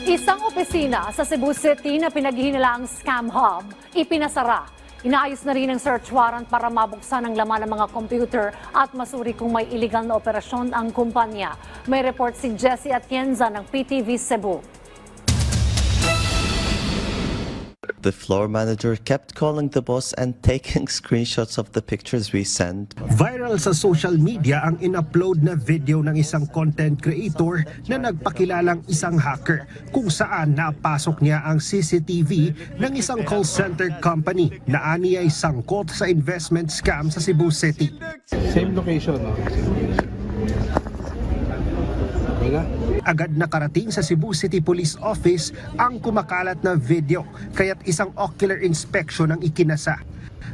Isang opisina sa Cebu City na pinaghihinalang scam hub, ipinasara. Inaayos na rin ang search warrant para mabuksan ang laman ng mga computer at masuri kung may illegal na operasyon ang kumpanya. May report si Jessie Atienza ng PTV Cebu. The floor manager kept calling the boss and taking screenshots of the pictures we send. Viral sa social media ang in-upload na video ng isang content creator na nagpakilalang isang hacker kung saan napasok niya ang CCTV ng isang call center company na ani ay sangkot sa investment scam sa Cebu City. Same location, no? Agad nakarating sa Cebu City Police Office ang kumakalat na video, kaya't isang ocular inspection ang ikinasa.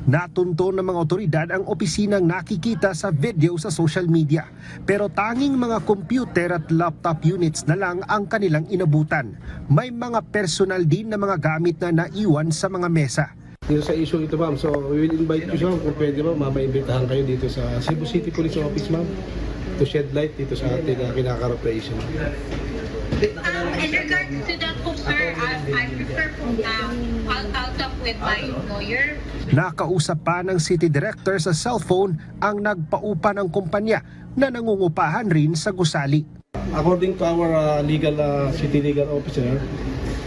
Natunto ng mga otoridad ang opisinang nakikita sa video sa social media, pero tanging mga computer at laptop units na lang ang kanilang inabutan. May mga personal din na mga gamit na naiwan sa mga mesa. Dito sa issue ito, ma'am, so we will invite you, ma'am, kung pwede, ma'am, maimbitahan kayo dito sa Cebu City Police Office, ma'am, to shed light dito sa ating kinaka-operation. In regards to that po, sir, I prefer po I'll talk with my lawyer. Nakausap pa ng city director sa cellphone ang nagpaupa ng kumpanya na nangungupahan rin sa gusali. According to our city legal officer,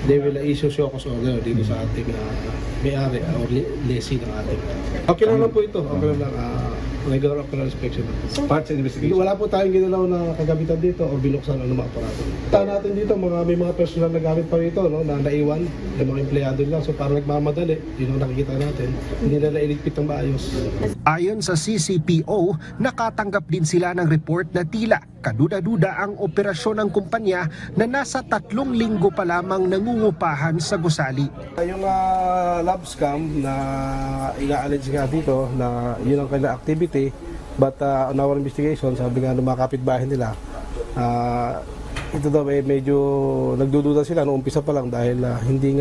they will issue show cause order dito sa ating may-ari or lessee ng ating. Okay lang po ito. Okay lang regular ocular inspection. Parts and investigation. Wala po tayong ginalaw na kagamitan dito o binuksan ng mga aparato. Tahan natin dito, may mga personal na gamit pa rito, no, na naiwan ng mga empleyado nila. So parang nagmamadali, yun ang nakikita natin. Hindi na nailigpit ng maayos. Ayon sa CCPO, nakatanggap din sila ng report na tila kaduda-duda ang operasyon ng kumpanya na nasa 3 linggo pa lamang nangungupahan sa gusali. Yung lab scam na ina-allege nga dito na yun ang kanilang activity, but on our investigation, sabi nga ng mga kapitbahay nila, ito daw medyo nagdududa sila noong umpisa pa lang dahil hindi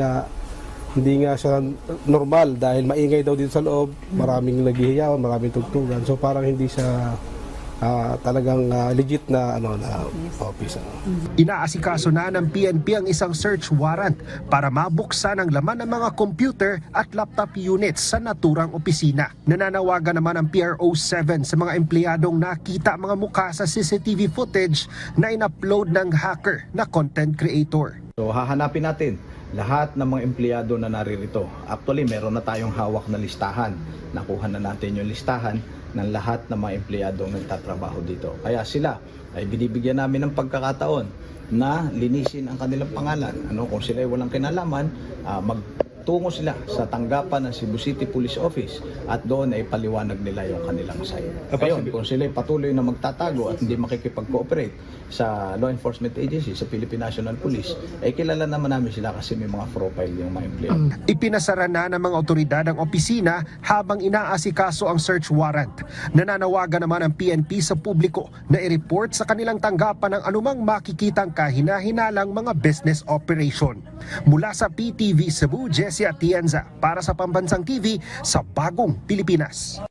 nga siya normal dahil maingay daw dito sa loob, maraming naghihiyawan, maraming tugtugan, so parang hindi siya talagang legit na office. Inaasikaso na ng PNP ang isang search warrant para mabuksan ang laman ng mga computer at laptop units sa naturang opisina. Nananawagan naman ang PRO7 sa mga empleyadong nakita mga mukha sa CCTV footage na in-upload ng hacker na content creator. So hahanapin natin lahat ng mga empleyado na naririto. Actually, meron na tayong hawak na listahan. Nakuha na natin yung listahan ng lahat ng mga empleyadong nagtatrabaho dito. Kaya sila ay binibigyan namin ng pagkakataon na linisin ang kanilang pangalan. Kung sila ay walang kinalaman, magtungo sila sa tanggapan ng Cebu City Police Office at doon ay paliwanag nila yung kanilang side. Ngayon, kung sila ay patuloy na magtatago at hindi makikipag-cooperate sa law enforcement agency, sa Philippine National Police, ay kilala naman namin sila kasi may mga profile yung mga empleyado. Ipinasara na ng mga otoridad ang opisina habang inaasikaso ang search warrant. Nananawagan naman ang PNP sa publiko na i-report sa kanilang tanggapan ng anumang makikitang kahina-hinalang mga business operation. Mula sa PTV Cebu, Jessie Atienza para sa Pambansang TV sa Bagong Pilipinas.